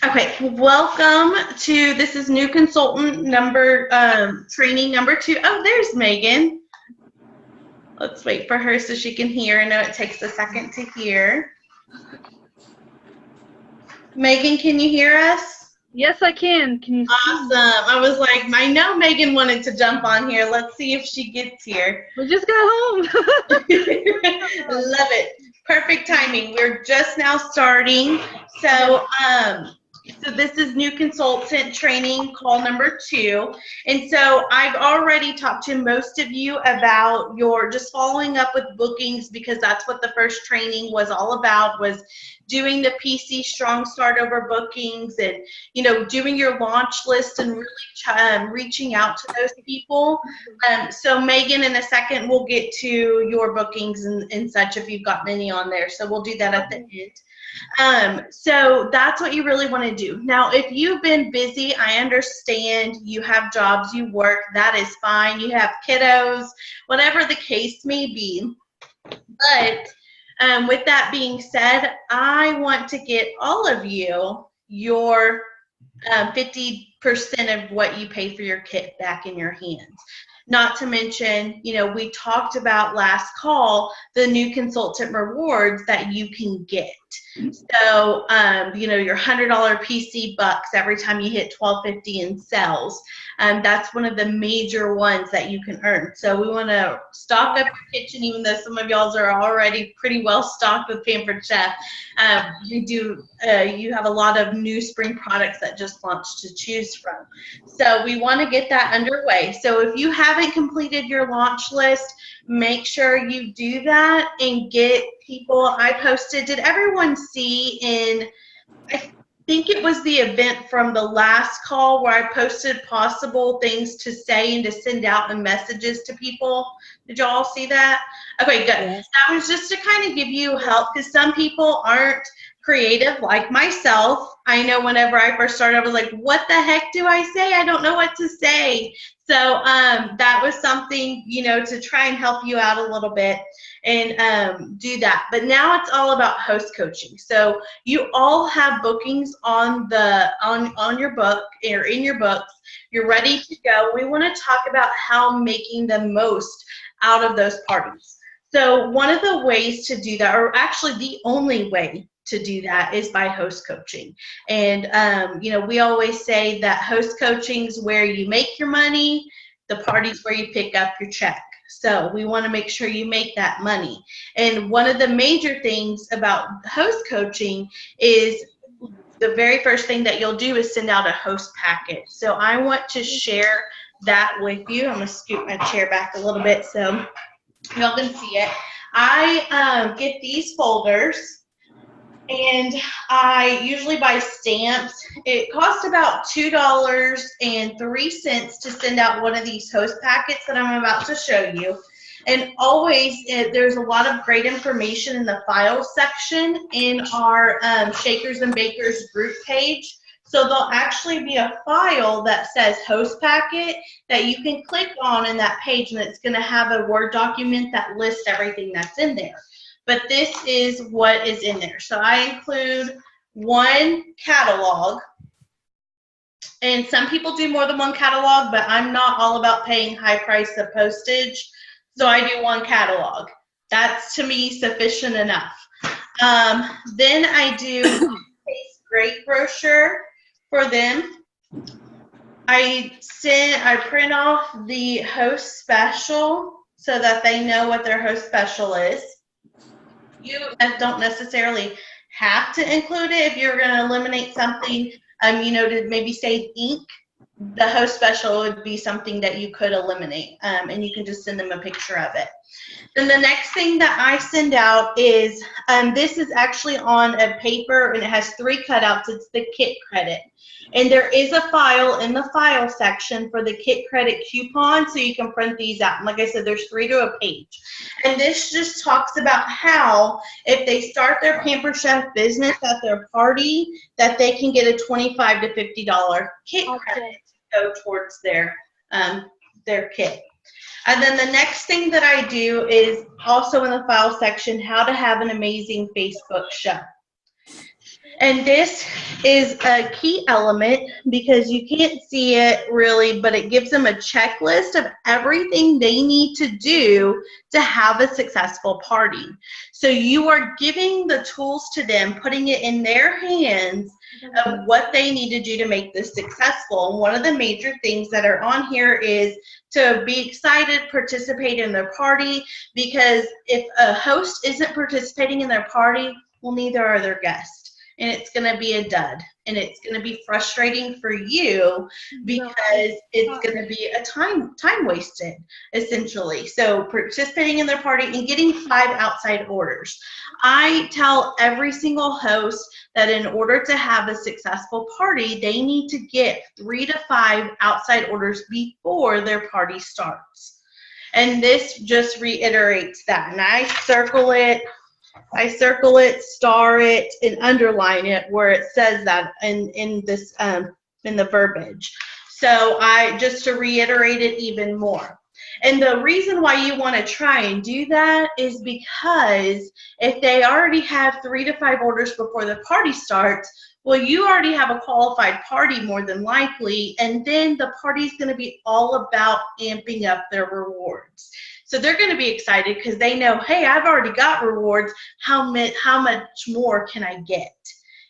Okay, welcome to, this is new consultant number, training number 2. Oh, there's Megan. Let's wait for her so she can hear. I know it takes a second to hear. Megan, can you hear us? Yes, I can. Can you see? Awesome. I was like, I know Megan wanted to jump on here. Let's see if she gets here. We just got home. Love it. Perfect timing. We're just now starting. So this is new consultant training call number 2. And so I've already talked to most of you about your just following up with bookings, because that's what the first training was all about, was doing the PC strong start over bookings and, you know, doing your launch list and really reaching out to those people. So Megan, in a second, we'll get to your bookings and such if you've got many on there. So we'll do that at the end. So that's what you really want to do. Now, if you've been busy, I understand you have jobs, you work, that is fine. You have kiddos, whatever the case may be. But with that being said, I want to get all of you your 50% of what you pay for your kit back in your hands. Not to mention, you know, we talked about last call, the new consultant rewards that you can get. So, you know, your $100 PC bucks every time you hit $12.50 in sales. That's one of the major ones that you can earn. So we want to stock up your kitchen, even though some of y'all are already pretty well stocked with Pampered Chef. You have a lot of new spring products that just launched to choose from. So we want to get that underway. So if you haven't completed your launch list, make sure you do that and get people. I posted, did everyone see in, I think it was the event from the last call where I posted possible things to say and to send out in messages to people? Did y'all all see that? Okay, good. Yes. That was just to kind of give you help, because some people aren't creative like myself. I know whenever I first started, I was like, what the heck do I say? I don't know what to say. So that was something, you know, to try and help you out a little bit and do that. But now it's all about host coaching. So you all have bookings on your book or in your books. You're ready to go. We want to talk about how making the most out of those parties. So one of the ways to do that, or actually the only way to do that, is by host coaching. And you know, we always say that host coaching is where you make your money, the party's where you pick up your check. So we want to make sure you make that money. And one of the major things about host coaching is the very first thing that you'll do is send out a host packet. So I want to share that with you. I'm going to scoot my chair back a little bit so y'all can see it. I get these folders, and I usually buy stamps. It costs about $2.03 to send out one of these host packets that I'm about to show you. And always, there's a lot of great information in the file section in our Shakers and Bakers group page. So there'll actually be a file that says host packet that you can click on in that page, and it's going to have a Word document that lists everything that's in there. But this is what is in there. So I include one catalog, and some people do more than one catalog, but I'm not all about paying high price of postage, so I do one catalog. That's, to me, sufficient enough. Then I do a great brochure for them. I print off the host special so that they know what their host special is. You don't necessarily have to include it. If you're going to eliminate something, you know, to maybe say ink, the host special would be something that you could eliminate, and you can just send them a picture of it. Then the next thing that I send out is, this is actually on a paper, and it has 3 cutouts. It's the kit credit. And there is a file in the file section for the kit credit coupon, so you can print these out. And like I said, there's 3 to a page. And this just talks about how if they start their Pampered Chef business at their party, that they can get a $25 to $50 kit credit to go towards their kit. And then the next thing that I do is also in the file section, how to have an amazing Facebook show. And this is a key element because you can't see it really, but it gives them a checklist of everything they need to do to have a successful party. So you are giving the tools to them, putting it in their hands of what they need to do to make this successful. And one of the major things that are on here is to be excited, participate in their party, because if a host isn't participating in their party, well, neither are their guests. And it's going to be a dud. And it's going to be frustrating for you because it's going to be a time wasted, essentially. So participating in their party and getting 5 outside orders. I tell every single host that in order to have a successful party, they need to get 3 to 5 outside orders before their party starts. And this just reiterates that. And I circle it, star it, and underline it where it says that in this in the verbiage. So just to reiterate it even more. And the reason why you want to try and do that is because if they already have 3 to 5 orders before the party starts, well, you already have a qualified party more than likely, and then the party's going to be all about amping up their rewards. So they're going to be excited because they know, hey, I've already got rewards. How much more can I get?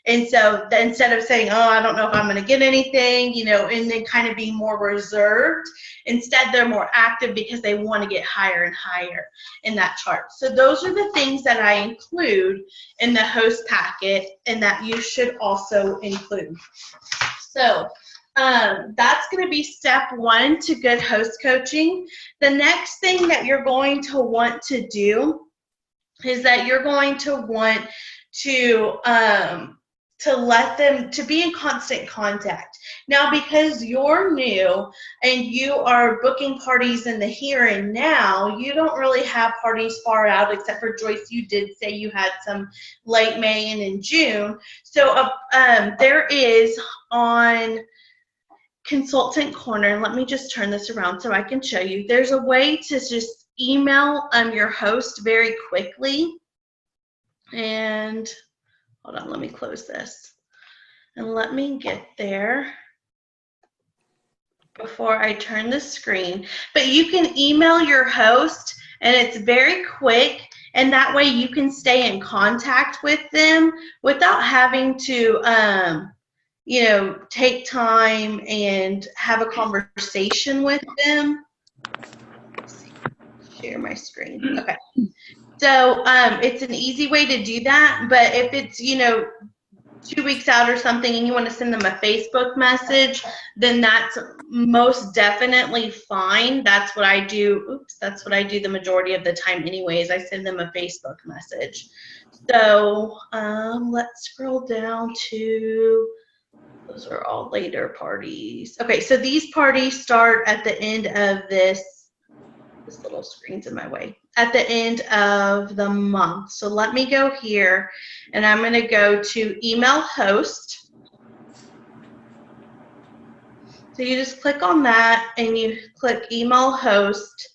And so instead of saying, oh, I don't know if I'm going to get anything, and then kind of being more reserved, instead they're more active because they want to get higher and higher in that chart. So those are the things that I include in the host packet and that you should also include. So that's going to be step 1 to good host coaching. The next thing that you're going to want to do is that you're going to want to let them to be in constant contact. Now, because you're new and you are booking parties in the here and now, you don't really have parties far out, except for Joyce, you did say you had some late May and in June. So there is on Consultant Corner, let me just turn this around so I can show you. There's a way to just email your host very quickly. And hold on, let me close this. And let me get there before I turn the screen. But you can email your host, and it's very quick, and that way you can stay in contact with them without having to take time and have a conversation with them. Let's see. Share my screen. Okay. So it's an easy way to do that, but if it's, 2 weeks out or something and you want to send them a Facebook message, then that's most definitely fine. That's what I do. Oops, that's what I do the majority of the time anyways. I send them a Facebook message. So let's scroll down to, those are all later parties. Okay, so these parties start at the end of this little screen's in my way, at the end of the month. So let me go here, and I'm going to go to email host. So you just click on that, and you click email host,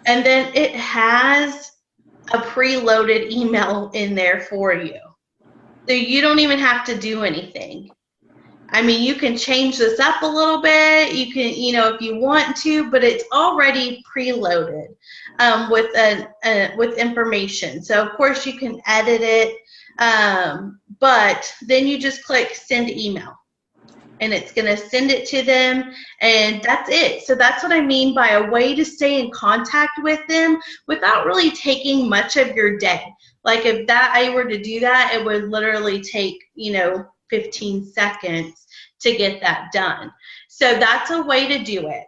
and then it has a preloaded email in there for you. So you don't even have to do anything. I mean, you can change this up a little bit. You can, if you want to, but it's already preloaded with information. So, of course, you can edit it, but then you just click send email, and it's going to send it to them, and that's it. So that's what I mean by a way to stay in contact with them without really taking much of your day. Like if I were to do that, it would literally take, 15 seconds to get that done. So that's a way to do it.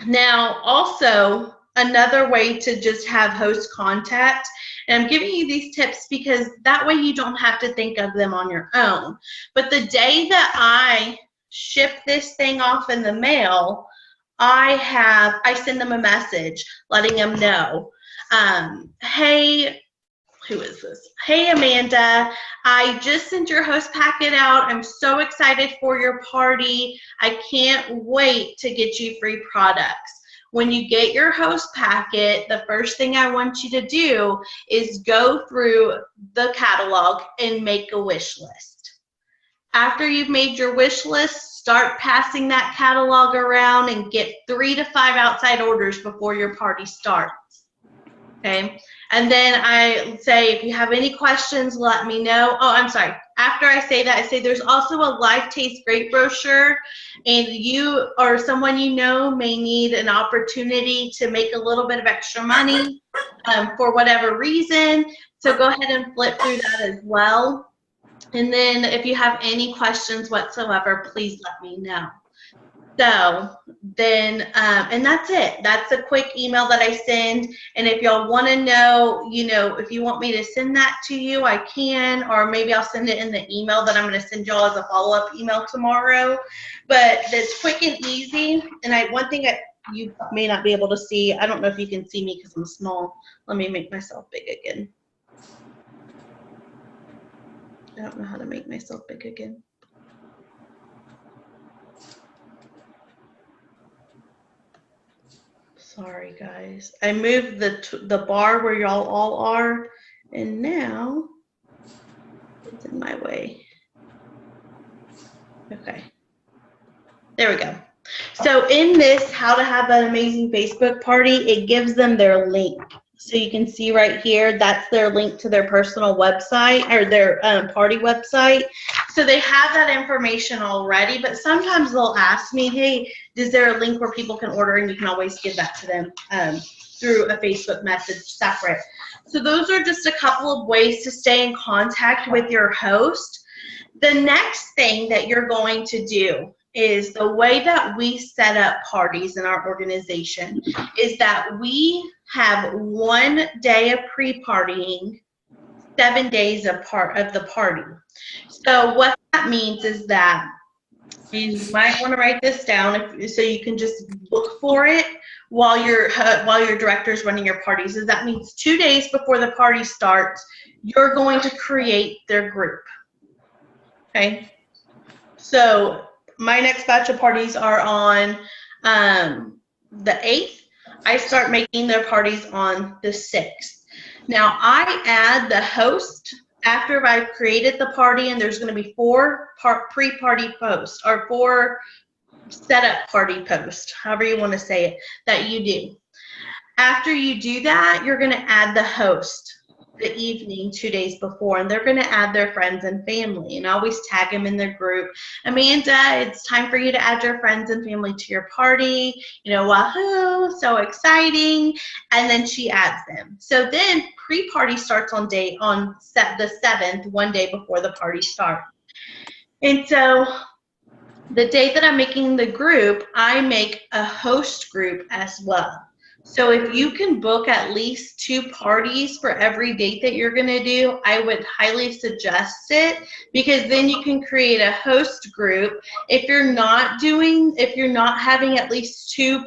Now, also, another way to just have host contact, and I'm giving you these tips because that way you don't have to think of them on your own. But the day that I ship this thing off in the mail, I send them a message letting them know, hey, who is this? Hey, Amanda, I just sent your host packet out. I'm so excited for your party. I can't wait to get you free products. When you get your host packet, the first thing I want you to do is go through the catalog and make a wish list. After you've made your wish list, start passing that catalog around and get 3 to 5 outside orders before your party starts. Okay? And then I say, if you have any questions, let me know. Oh, I'm sorry. After I say that, I say there's also a Life Tastes Great brochure, and you or someone you know may need an opportunity to make a little bit of extra money for whatever reason. So go ahead and flip through that as well. And then if you have any questions whatsoever, please let me know. So then, and that's it. That's a quick email that I send. And if y'all want to know, if you want me to send that to you, I can, or maybe I'll send it in the email that I'm going to send y'all as a follow-up email tomorrow. But that's quick and easy. And one thing that you may not be able to see, I don't know if you can see me because I'm small. Let me make myself big again. I don't know how to make myself big again. Sorry, guys. I moved the bar where y'all all are, and now it's in my way. Okay. There we go. So in this, how to have an amazing Facebook party, it gives them their link. So you can see right here, that's their link to their personal website or their party website. So they have that information already, but sometimes they'll ask me, hey, is there a link where people can order? And you can always give that to them through a Facebook message separate. So those are just a couple of ways to stay in contact with your host. The next thing that you're going to do is the way that we set up parties in our organization is that we have 1 day of pre-partying, 7 days of the party. So what that means is that you might want to write this down so you can just look for it while your director is running your parties. That means 2 days before the party starts, you're going to create their group. Okay? So my next batch of parties are on the 8th. I start making their parties on the 6th. Now, I add the host after I've created the party, and there's going to be 4 pre-party posts or 4 setup party posts, however you want to say it, that you do. After you do that, you're going to add the host the evening 2 days before, and they're going to add their friends and family, and I always tag them in their group. Amanda, it's time for you to add your friends and family to your party. Wahoo, so exciting. And then she adds them. So then pre-party starts on the 7th, 1 day before the party starts. And so the day that I'm making the group, I make a host group as well. So if you can book at least 2 parties for every date that you're going to do, I would highly suggest it, because then you can create a host group. If you're not having at least 2+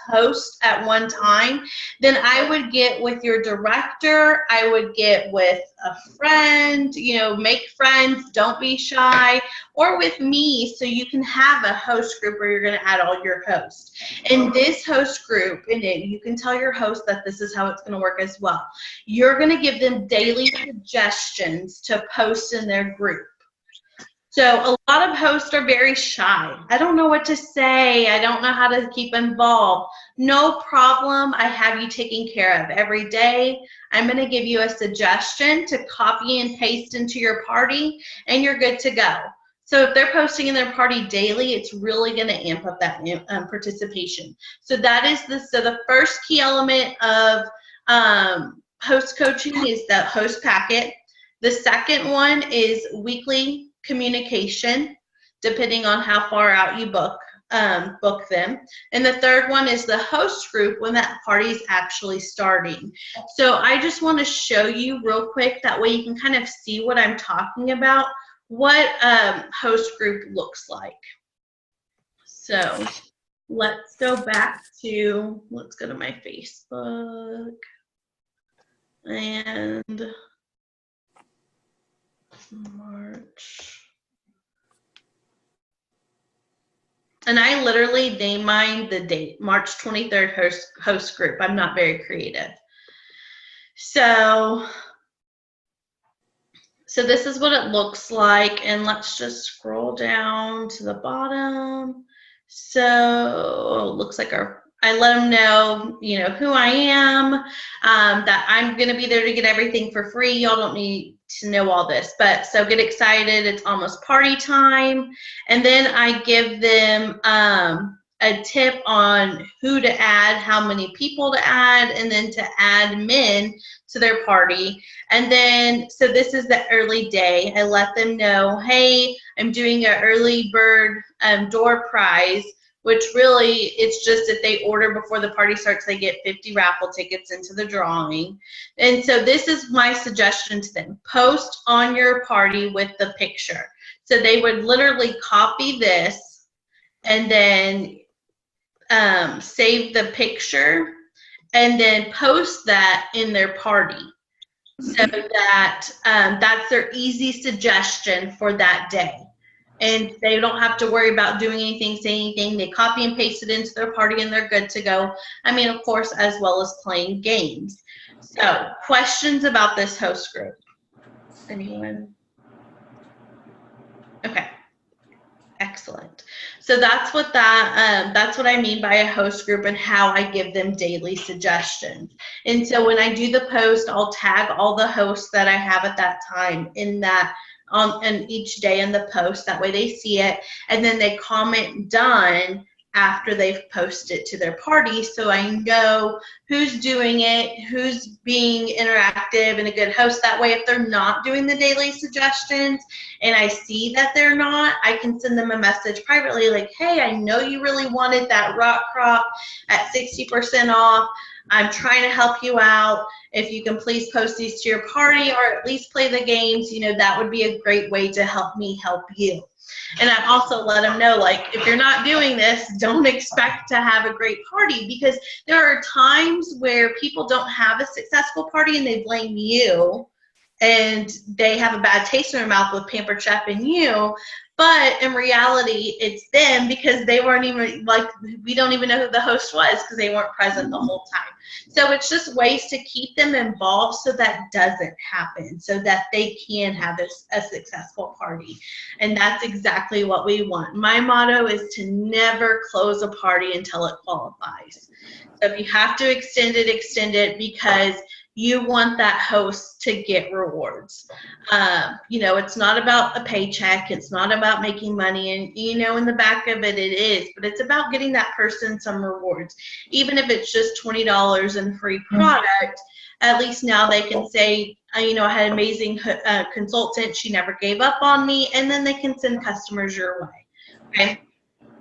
hosts at one time, then I would get with your director, I would get with a friend, make friends, don't be shy, or with me, so you can have a host group where you're going to add all your hosts. In this host group, you can tell your host that this is how it's going to work as well. You're going to give them daily suggestions to post in their group. So a lot of hosts are very shy. I don't know what to say. I don't know how to keep involved. No problem. I have you taken care of. Every day, I'm going to give you a suggestion to copy and paste into your party, and you're good to go. So if they're posting in their party daily, it's really going to amp up that participation. So that is the first key element of host coaching is the host packet. The second one is weekly communication, depending on how far out you book them. And the third one is the host group when that party is actually starting. So I just want to show you real quick, that way you can kind of see what I'm talking about, what host group looks like. So let's go back to, let's go to my Facebook and March. And I literally name mine the date, March 23rd host group. I'm not very creative. So So this is what it looks like, and let's just scroll down to the bottom. So it looks like I let them know, who I am, that I'm going to be there to get everything for free. Y'all don't need to know all this, but so get excited. It's almost party time. And then I give them a tip on who to add, how many people to add, and then to add men to their party. And then, so this is the early day. I let them know, hey, I'm doing an early bird door prize, which really, it's just if they order before the party starts, they get 50 raffle tickets into the drawing. And so this is my suggestion to them. Post on your party with the picture. So they would literally copy this and then save the picture and then post that in their party. So that that's their easy suggestion for that day. And they don't have to worry about doing anything, saying anything. They copy and paste it into their party and they're good to go. I mean, of course, as well as playing games. So, questions about this host group? Anyone? Okay. Excellent. So that's what that's what I mean by a host group and how I give them daily suggestions. And so when I do the post, I'll tag all the hosts that I have at that time in that and each day in the post. That way they see it, and then they comment done after they've posted to their party, so I know who's doing it, who's being interactive and a good host. That way, if they're not doing the daily suggestions and I see that they're not, I can send them a message privately like, hey, I know you really wanted that rock crop at 60% off. I'm trying to help you out. If you can please post these to your party or at least play the games, that would be a great way to help me help you. And I also let them know, like, if you're not doing this, don't expect to have a great party, because there are times where people don't have a successful party and they blame you and they have a bad taste in their mouth with Pampered Chef and you. But in reality, it's them, because they weren't even, we don't even know who the host was because they weren't present the whole time. So it's just ways to keep them involved so that doesn't happen, so that they can have a successful party. And that's exactly what we want. My motto is to never close a party until it qualifies. So if you have to extend it, because you want that host to get rewards. It's not about a paycheck. It's not about making money. And, in the back of it, it is. But it's about getting that person some rewards. Even if it's just $20 in free product, at least now they can say, I had an amazing consultant. She never gave up on me. And then they can send customers your way. Okay.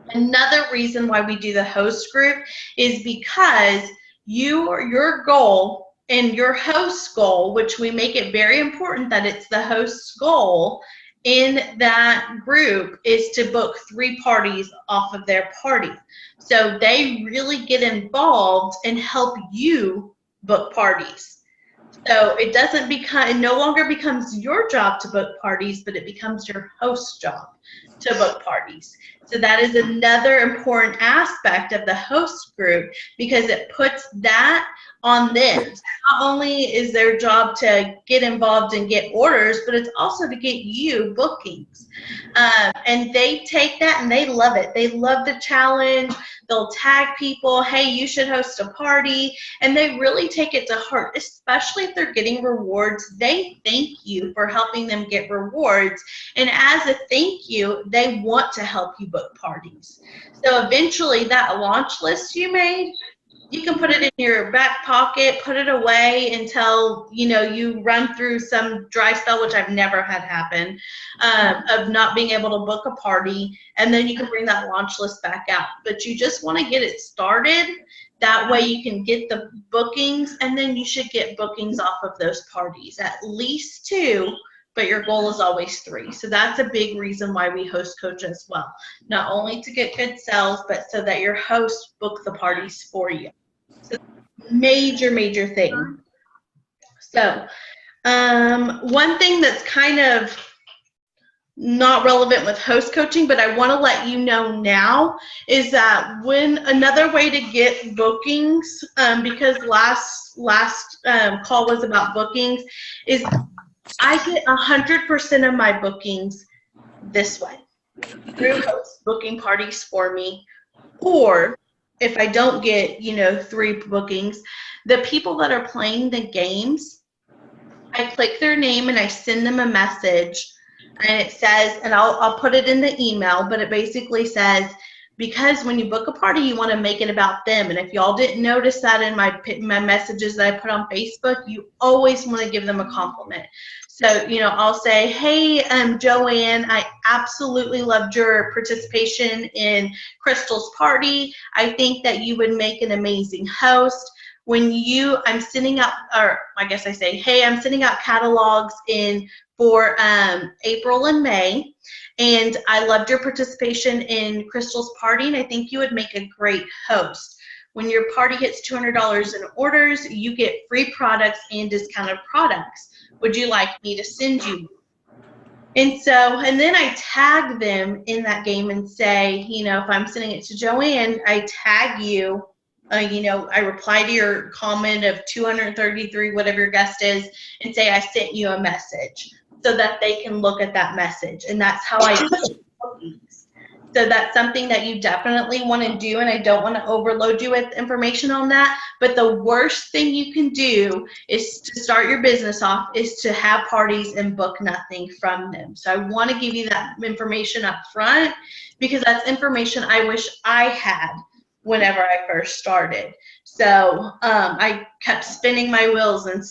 Another reason why we do the host group is because your goal and your host's goal, which we make it very important that it's the host's goal in that group, is to book 3 parties off of their party. So they really get involved and help you book parties. So it no longer becomes your job to book parties, but it becomes your host's job to book parties. So that is another important aspect of the host group, because it puts that on them. So not only is their job to get involved and get orders, but it's also to get you bookings. And they take that and they love it. They love the challenge. They'll tag people, hey, you should host a party. And they really take it to heart, especially if they're getting rewards. They thank you for helping them get rewards. And as a thank you, they want to help you book parties. So eventually that launch list you made, you can put it in your back pocket, put it away until, you run through some dry spell, which I've never had happen, of not being able to book a party, and then you can bring that launch list back out. But you just want to get it started. That way you can get the bookings, and then you should get bookings off of those parties, at least 2, but your goal is always 3. So that's a big reason why we host coach as well. Not only to get good sales, but so that your hosts book the parties for you. So major thing. So one thing that's kind of not relevant with host coaching, but I want to let you know now, is that when another way to get bookings, because last call was about bookings, is I get 100% of my bookings this way. Through hosts booking parties for me. Or if I don't get, 3 bookings, the people that are playing the games, I click their name and I send them a message, and it says, and I'll put it in the email, but it basically says, because when you book a party, you want to make it about them. And if y'all didn't notice that in my messages that I put on Facebook, you always want to give them a compliment. So, I'll say, hey, Joanne, I absolutely loved your participation in Crystal's party. I think that you would make an amazing host. I'm sending out, or I guess I say, hey, I'm sending out catalogs for April and May, and I loved your participation in Crystal's party, and I think you would make a great host. When your party hits $200 in orders, you get free products and discounted products. Would you like me to send you? And then I tag them in that game and say, if I'm sending it to Joanne, I tag you. I reply to your comment of 233, whatever your guest is, and say I sent you a message so that they can look at that message. And that's how I do bookings. So that's something that you definitely want to do, and I don't want to overload you with information on that. But the worst thing you can do is to start your business off is to have parties and book nothing from them. So I want to give you that information up front because that's information I wish I had whenever I first started. So I kept spinning my wheels and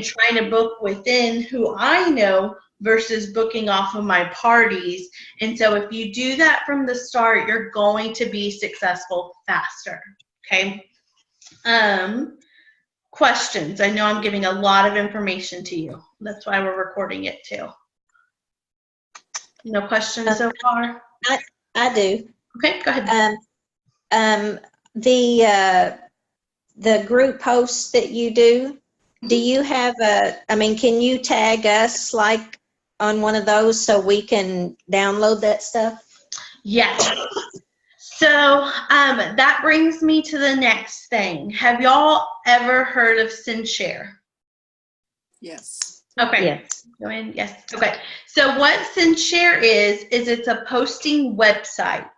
trying to book within who I know versus booking off of my parties. And so if you do that from the start, you're going to be successful faster. Okay. Questions. I know I'm giving a lot of information to you. That's why we're recording it too. No questions so far? I do. Okay, go ahead. The group posts that you do you have can you tag us like on one of those so we can download that stuff? Yes. So that brings me to the next thing. Have y'all ever heard of SendShare? Yes. Okay. Yes. Go in. Yes. Okay. So what SendShare is it's a posting website,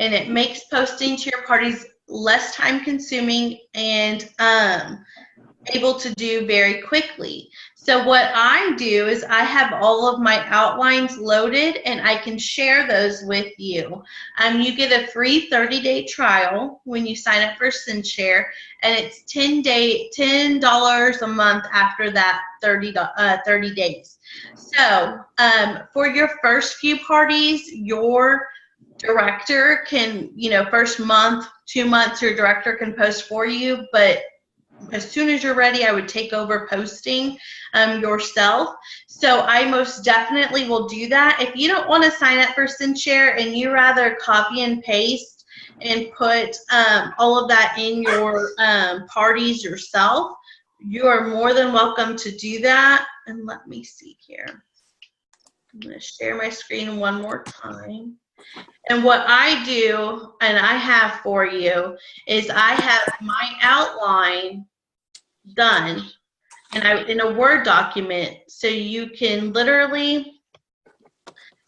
and it makes posting to your parties less time consuming and able to do very quickly. So what I do is I have all of my outlines loaded, and I can share those with you. You get a free 30-day trial when you sign up for SendShare, and it's $10 a month after that 30 days. So for your first few parties, your director can, first month, 2 months, your director can post for you, but as soon as you're ready, I would take over posting yourself. So I most definitely will do that. If you don't want to sign up for SendShare and you rather copy and paste and put all of that in your parties yourself, you are more than welcome to do that. And let me see here. I'm going to share my screen one more time. And what I do, and I have for you, is I have my outline done in a Word document. So you can literally,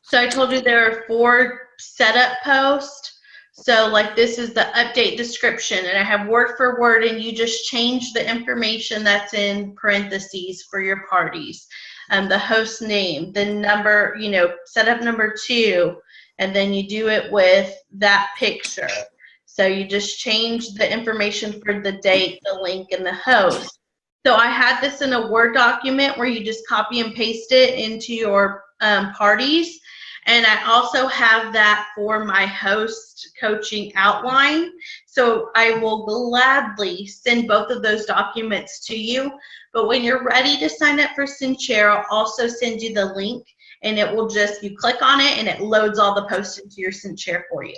so I told you there are 4 setup posts. So like this is the update description, and I have word for word, and you just change the information that's in parentheses for your parties. The host name, the number, setup number 2, and then you do it with that picture. So you just change the information for the date, the link, and the host. So I had this in a Word document where you just copy and paste it into your parties. And I also have that for my host coaching outline. So I will gladly send both of those documents to you. But when you're ready to sign up for SendShare, I'll also send you the link, and it will just, you click on it and it loads all the posts into your SendShare for you.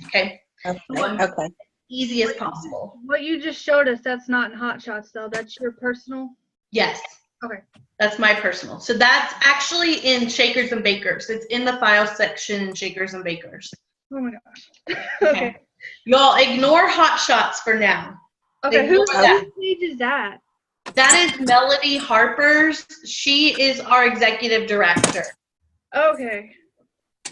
Okay? Okay. Easy as possible. What you just showed us, that's not in Hot Shots though. That's your personal? Yes. Okay. That's my personal. So that's actually in Shakers and Bakers. It's in the file section in Shakers and Bakers. Oh my gosh. Okay. Y'all ignore Hot Shots for now. Okay. Ignore Whose that. page is that? That is Melody Harper's. She is our executive director. Okay.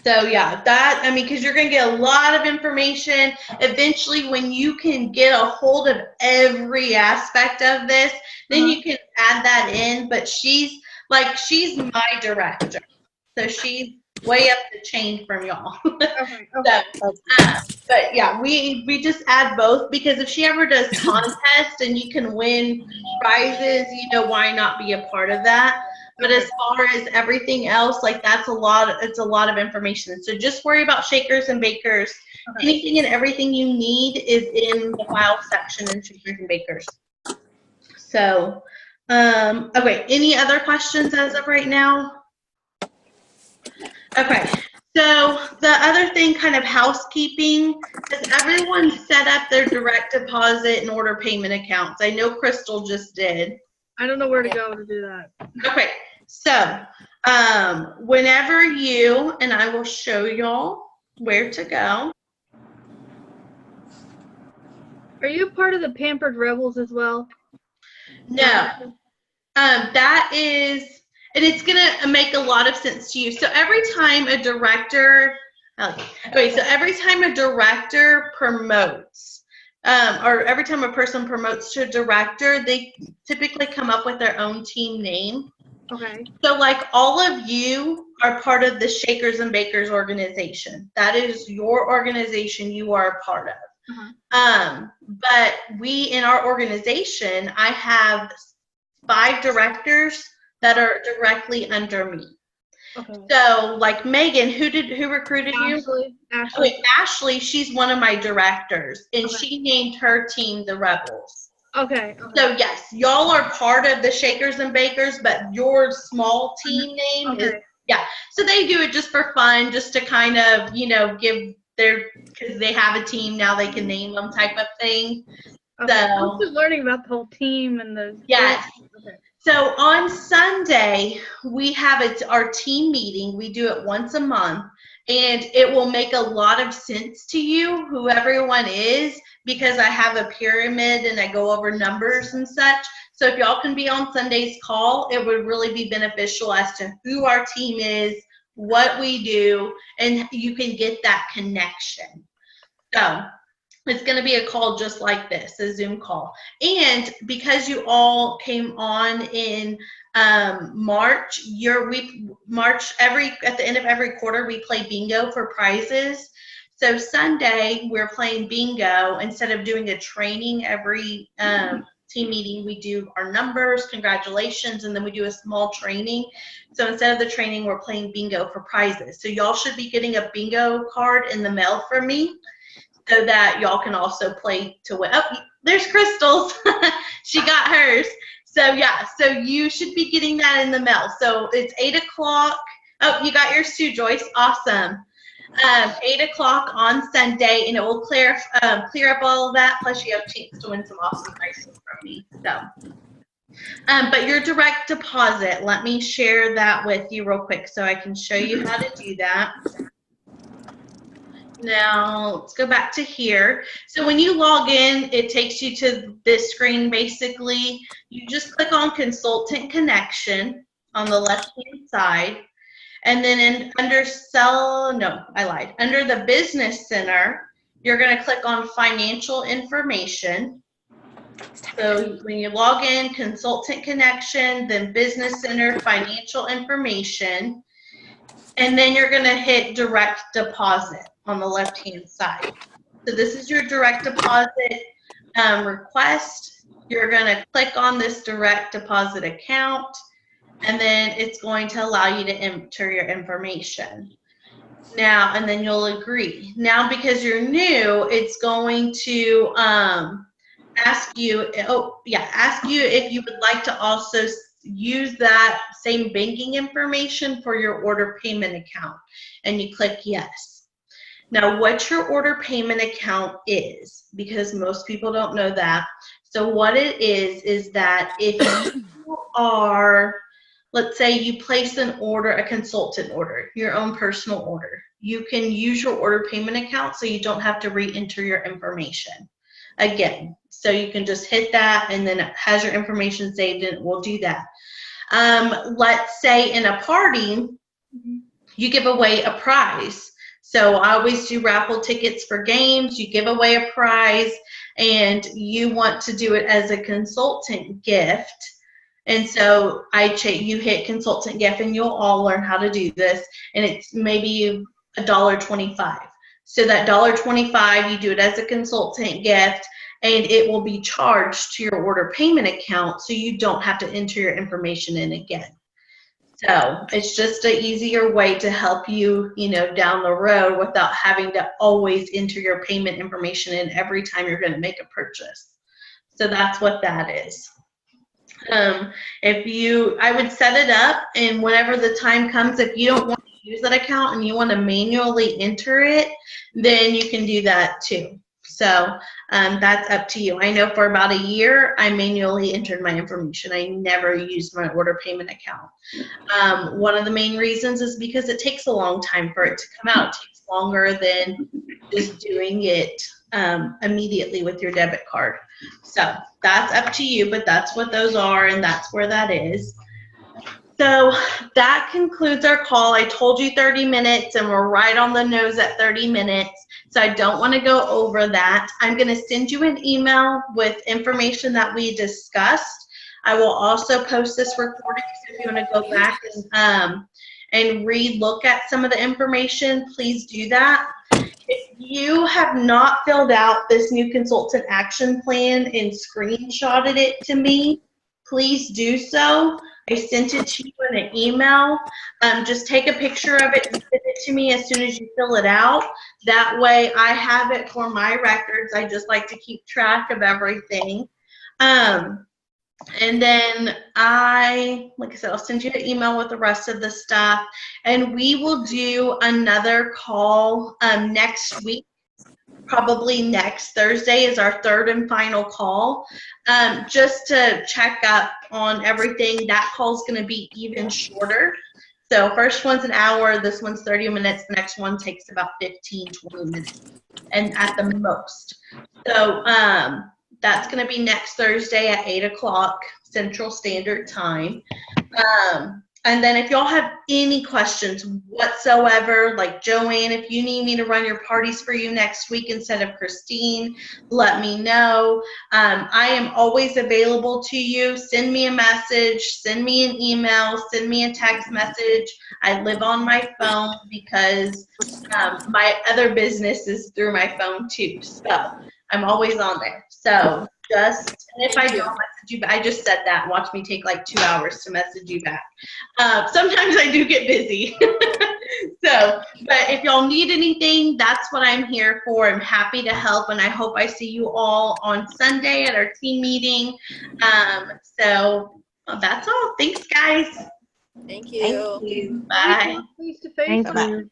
So yeah, that, I mean, because you're going to get a lot of information. Eventually, when you can get a hold of every aspect of this, then you can add that in. But she's my director. So she's way up the chain from y'all. Okay. So, but yeah, we just add both, because if she ever does contests and you can win prizes, why not be a part of that? But as far as everything else, like it's a lot of information. So just worry about shakers and bakers. Okay. Anything and everything you need is in the file section in shakers and bakers. So, okay, any other questions as of right now? Okay, so the other thing, kind of housekeeping, is everyone set up their direct deposit and order payment accounts. I know Crystal just did. I don't know where to go to do that. Okay, so whenever and I will show y'all where to go. Are you part of the Pampered Rebels as well? No, that is, and it's gonna make a lot of sense to you. So every time a director, every time a director promotes, or every time a person promotes to a director, they typically come up with their own team name. Okay. So like all of you are part of the Shakers and Bakers organization. That is your organization you are a part of. But we, in our organization, I have 5 directors that are directly under me. Okay. So like Megan, who recruited you? Ashley. Okay, Ashley, she's one of my directors, and she named her team the Rebels. Okay. So yes, y'all are part of the Shakers and Bakers, but your small team name is, so they do it just for fun, just to kind of, give because they have a team now, they can name them type of thing. Okay. So I'm just learning about the whole team and the. Yes. Okay. So on Sunday, we have our team meeting. We do it once a month, and it will make a lot of sense to you, who everyone is, because I have a pyramid and I go over numbers and such. So if y'all can be on Sunday's call, it would really be beneficial as to who our team is, what we do, and you can get that connection. So it's going to be a call just like this, a Zoom call. And because you all came on in March, at the end of every quarter, we play bingo for prizes. So Sunday, we're playing bingo. Instead of doing a training every team meeting, we do our numbers, congratulations, and then we do a small training. So instead of the training, we're playing bingo for prizes. So y'all should be getting a bingo card in the mail from me, so that y'all can also play to win. Oh, there's Crystal's. She got hers. So yeah, so you should be getting that in the mail. So it's 8 o'clock. Oh, you got yours too, Joyce. Awesome. 8 o'clock on Sunday, and it will clear up all of that. Plus, you have a chance to win some awesome prizes from me. So, but your direct deposit, let me share that with you real quick so I can show you how to do that. Now, let's go back to here. So when you log in, it takes you to this screen, basically. You just click on Consultant Connection on the left-hand side. And then under the Business Center, you're going to click on Financial Information. So when you log in, Consultant Connection, then Business Center, Financial Information, and then you're going to hit Direct Deposit on the left-hand side. So this is your direct deposit request. You're going to click on this direct deposit account, and then it's going to allow you to enter your information. Now, and then you'll agree. Now, because you're new, it's going to ask you if you would like to also use that same banking information for your order payment account, and you click yes. Now, what your order payment account is, because most people don't know that. So what it is that if you are, let's say you place an order, a consultant order, your own personal order, you can use your order payment account so you don't have to re-enter your information. again. So you can just hit that, and then it has your information saved, and it will do that. Let's say in a party, you give away a prize. So I always do raffle tickets for games. You give away a prize, and you want to do it as a consultant gift. And so you hit consultant gift, and you'll all learn how to do this. And it's maybe $1.25. So that $1.25, you do it as a consultant gift, and it will be charged to your order payment account, so you don't have to enter your information in again. So it's just an easier way to help you, down the road without having to always enter your payment information in every time you're going to make a purchase. So that's what that is. I would set it up, and whenever the time comes, if you don't want to use that account and you want to manually enter it, then you can do that too. So that's up to you. I know for about a year, I manually entered my information. I never used my order payment account. One of the main reasons is because it takes a long time for it to come out. It takes longer than just doing it immediately with your debit card. So that's up to you, but that's what those are, and that's where that is. So that concludes our call. I told you 30 minutes, and we're right on the nose at 30 minutes. So I don't want to go over that. I'm going to send you an email with information that we discussed. I will also post this recording, so if you want to go back and re-look at some of the information, please do that. If you have not filled out this new consultant action plan and screenshotted it to me, please do so. I sent it to you in an email. Just take a picture of it and send it to me as soon as you fill it out. That way I have it for my records. I just like to keep track of everything. And then like I said, I'll send you an email with the rest of the stuff. And we will do another call next week. Probably next Thursday is our third and final call, just to check up on everything. That call is going to be even shorter. So first one's an hour, this one's 30 minutes, the next one takes about 15, 20 minutes, and at the most. So that's going to be next Thursday at 8 o'clock Central Standard Time. And then if y'all have any questions whatsoever, like Joanne, if you need me to run your parties for you next week instead of Christine, let me know. I am always available to you. Send me a message, send me an email, send me a text message. I live on my phone because my other business is through my phone too. So I'm always on there. So and if I don't message you, I just said that. Watch me take like 2 hours to message you back. Sometimes I do get busy. But if y'all need anything, that's what I'm here for. I'm happy to help, and I hope I see you all on Sunday at our team meeting. So that's all. Thanks, guys. Thank you. Thank you. Bye. Face to face. Bye-bye.